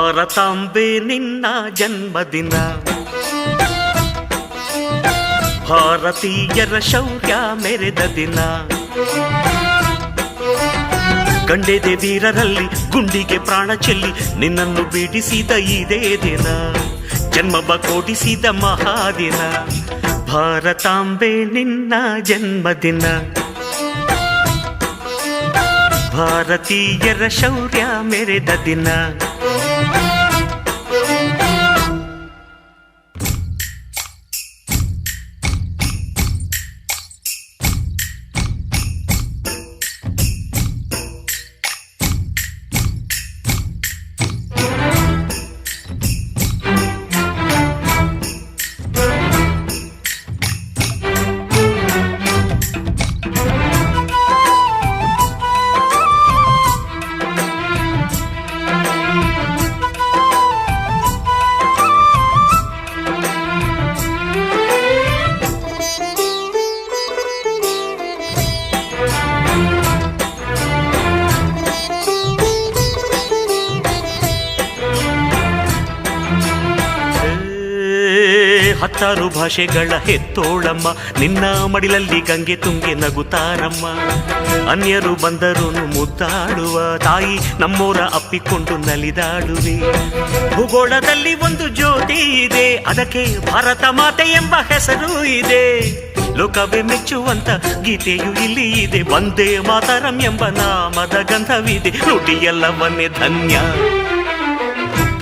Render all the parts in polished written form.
ಭಾರತಾಂಬೆ ನಿನ್ನ ಜನ್ಮದಿನ, ಭಾರತೀಯರ ಶೌರ್ಯ ಮೆರೆದ ದಿನ. ಗಂಡೆದೆ ವೀರರಲ್ಲಿ ಗುಂಡಿಗೆ ಪ್ರಾಣ ಚೆಲ್ಲಿ ನಿನ್ನನ್ನು ಬಿಡಿಸಿದ ಇದೇ ದಿನ, ಜನ್ಮವ ಕೊಡಿಸಿದ ಮಹಾದಿನ. ಭಾರತಾಂಬೆ ನಿನ್ನ ಜನ್ಮದಿನ, ಭಾರತೀಯರ ಶೌರ್ಯ ಮೆರೆದ ದಿನ. ಹತ್ತಾರು ಭಾಷೆಗಳ ಹೆತ್ತೋಳಮ್ಮ, ನಿನ್ನ ಮಡಿಲಲ್ಲಿ ಗಂಗೆ ತುಂಗೆ ನಗುತ್ತಾರಮ್ಮ. ಅನ್ಯರು ಬಂದರೂ ಮುದ್ದಾಡುವ ತಾಯಿ, ನಮ್ಮೋರ ಅಪ್ಪಿಕೊಂಡು ನಲಿದಾಡುವೆ. ಭೂಗೋಳದಲ್ಲಿ ಒಂದು ಜ್ಯೋತಿ ಇದೆ, ಅದಕ್ಕೆ ಭಾರತ ಮಾತೆ ಎಂಬ ಹೆಸರು ಇದೆ. ಲೋಕವೇ ಮೆಚ್ಚುವಂತ ಗೀತೆಯು ಇಲ್ಲಿ ಇದೆ, ವಂದೇ ಮಾತರಂ ಎಂಬ ನಾಮದ ಗಂಧವಿದೆ. ನುಡಿಯೆಲ್ಲವನ್ನೇ ಧನ್ಯ.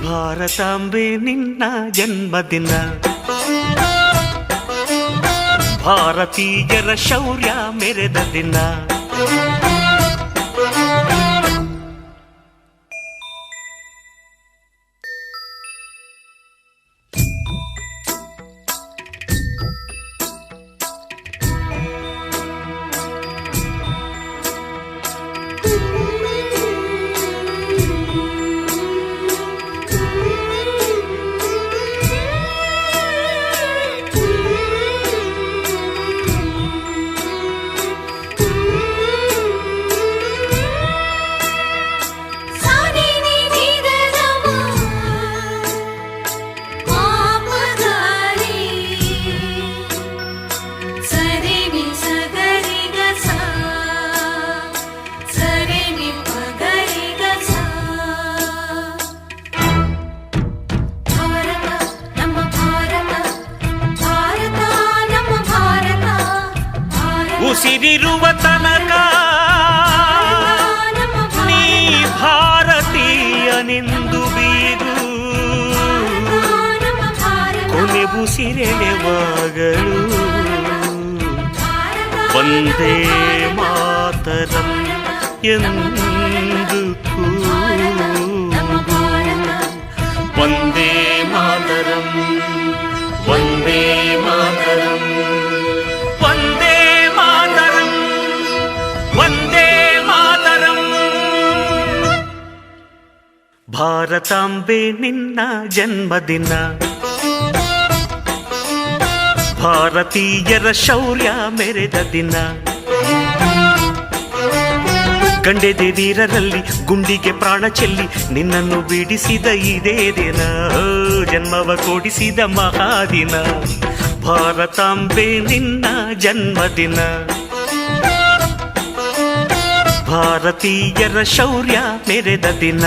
ಭಾರತಾಂಬೆ ನಿನ್ನ ಜನ್ಮದಿನ, ಭಾರತೀಯರ ಶೌರ್ಯ ಮೆರೆದ ದಿನ. ಉಸಿರಿರುವ ತನಕ ನೀ ಭಾರತೀಯನೆಂದು ಬೀಗು, ಕೊನೆ ಉಸಿರೆಳೆವಾಗಲು ವಂದೇ ಮಾತರಂ ಎಂದು ಕೂಗು. ವಂದೇ ಮಾತರಂ, ವಂದೇ ಮಾತರಂ, ವಂದೇ ಮಾತರಂ, ವಂದೇ ಮಾತರಂ. ಭಾರತಾಂಬೆ ನಿನ್ನ ಜನ್ಮದಿನ, ಭಾರತೀಯರ ಶೌರ್ಯ ಮೆರೆದ ದಿನ. ಗಂಡೆದೆ ವೀರರಲ್ಲಿ ಗುಂಡಿಗೆ ಪ್ರಾಣ ಚೆಲ್ಲಿ ನಿನ್ನನ್ನು ಬಿಡಿಸಿದ ಇದೇ ದಿನ, ಜನ್ಮವ ಕೊಡಿಸಿದ ಮಹಾದಿನ. ಭಾರತಾಂಬೆ ನಿನ್ನ ಜನ್ಮದಿನ, ಭಾರತೀಯರ ಶೌರ್ಯ ಮೆರೆದ ದಿನ.